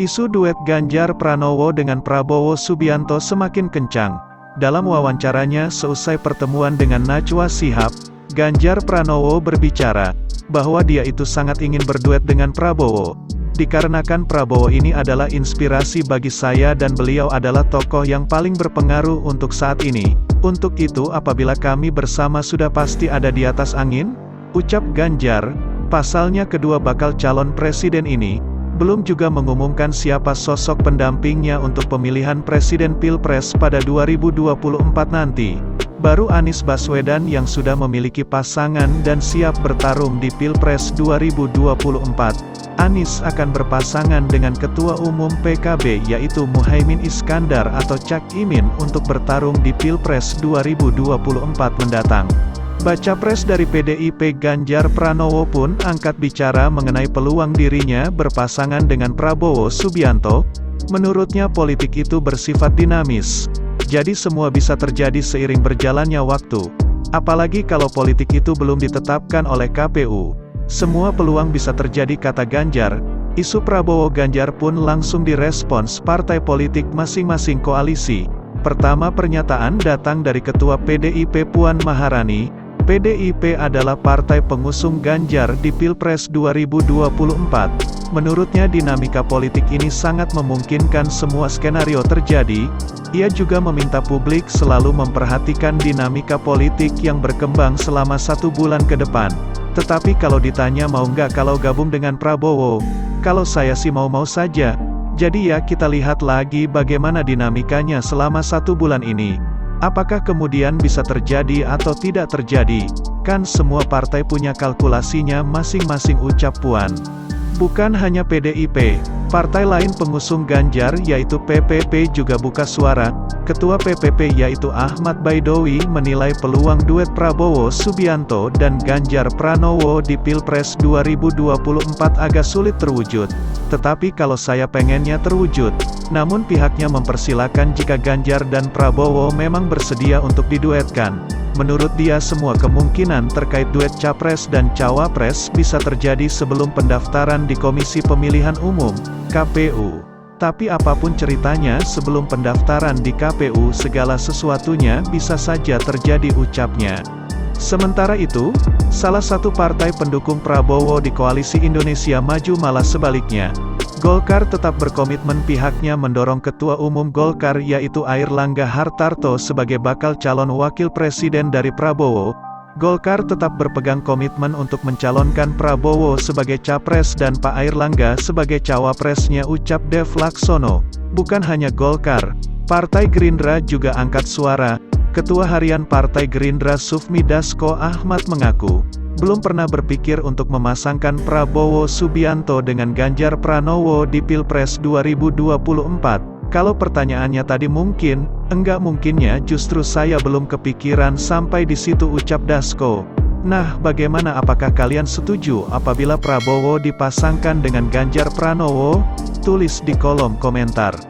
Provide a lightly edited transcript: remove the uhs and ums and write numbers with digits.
Isu duet Ganjar Pranowo dengan Prabowo Subianto semakin kencang. Dalam wawancaranya seusai pertemuan dengan Najwa Shihab, Ganjar Pranowo berbicara bahwa dia itu sangat ingin berduet dengan Prabowo. Dikarenakan Prabowo ini adalah inspirasi bagi saya dan beliau adalah tokoh yang paling berpengaruh untuk saat ini. Untuk itu apabila kami bersama sudah pasti ada di atas angin, ucap Ganjar. Pasalnya kedua bakal calon presiden ini belum juga mengumumkan siapa sosok pendampingnya untuk pemilihan presiden Pilpres pada 2024 nanti. Baru Anies Baswedan yang sudah memiliki pasangan dan siap bertarung di Pilpres 2024. Anies akan berpasangan dengan Ketua Umum PKB yaitu Muhaimin Iskandar atau Cak Imin untuk bertarung di Pilpres 2024 mendatang. Baca pres dari PDIP Ganjar Pranowo pun angkat bicara mengenai peluang dirinya berpasangan dengan Prabowo Subianto. Menurutnya politik itu bersifat dinamis. Jadi semua bisa terjadi seiring berjalannya waktu. Apalagi kalau politik itu belum ditetapkan oleh KPU. Semua peluang bisa terjadi kata Ganjar. Isu Prabowo Ganjar pun langsung direspons partai politik masing-masing koalisi. Pertama pernyataan datang dari Ketua PDIP Puan Maharani. PDIP adalah partai pengusung Ganjar di Pilpres 2024. Menurutnya dinamika politik ini sangat memungkinkan semua skenario terjadi. Ia juga meminta publik selalu memperhatikan dinamika politik yang berkembang selama 1 bulan ke depan. Tetapi kalau ditanya mau nggak kalau gabung dengan Prabowo, kalau saya sih mau-mau saja. Jadi ya kita lihat lagi bagaimana dinamikanya selama 1 bulan ini. Apakah kemudian bisa terjadi atau tidak terjadi? Kan semua partai punya kalkulasinya masing-masing, ucap Puan. Bukan hanya PDIP, partai lain pengusung Ganjar yaitu PPP juga buka suara. Ketua PPP yaitu Ahmad Baidowi menilai peluang duet Prabowo Subianto dan Ganjar Pranowo di Pilpres 2024 agak sulit terwujud. Tetapi kalau saya pengennya terwujud. Namun pihaknya mempersilahkan jika Ganjar dan Prabowo memang bersedia untuk diduetkan. Menurut dia semua kemungkinan terkait duet Capres dan Cawapres bisa terjadi sebelum pendaftaran di Komisi Pemilihan Umum, KPU. Tapi apapun ceritanya sebelum pendaftaran di KPU segala sesuatunya bisa saja terjadi, ucapnya. Sementara itu, salah satu partai pendukung Prabowo di Koalisi Indonesia Maju malah sebaliknya. Golkar tetap berkomitmen pihaknya mendorong Ketua Umum Golkar yaitu Airlangga Hartarto sebagai bakal calon wakil presiden dari Prabowo. Golkar tetap berpegang komitmen untuk mencalonkan Prabowo sebagai capres dan Pak Airlangga sebagai cawapresnya, ucap Dev Laksono. Bukan hanya Golkar, Partai Gerindra juga angkat suara. Ketua Harian Partai Gerindra Sufmi Dasko Ahmad mengaku belum pernah berpikir untuk memasangkan Prabowo Subianto dengan Ganjar Pranowo di Pilpres 2024. Kalau pertanyaannya tadi mungkin, enggak mungkinnya justru saya belum kepikiran sampai di situ, ucap Dasko. Nah, bagaimana, apakah kalian setuju apabila Prabowo dipasangkan dengan Ganjar Pranowo? Tulis di kolom komentar.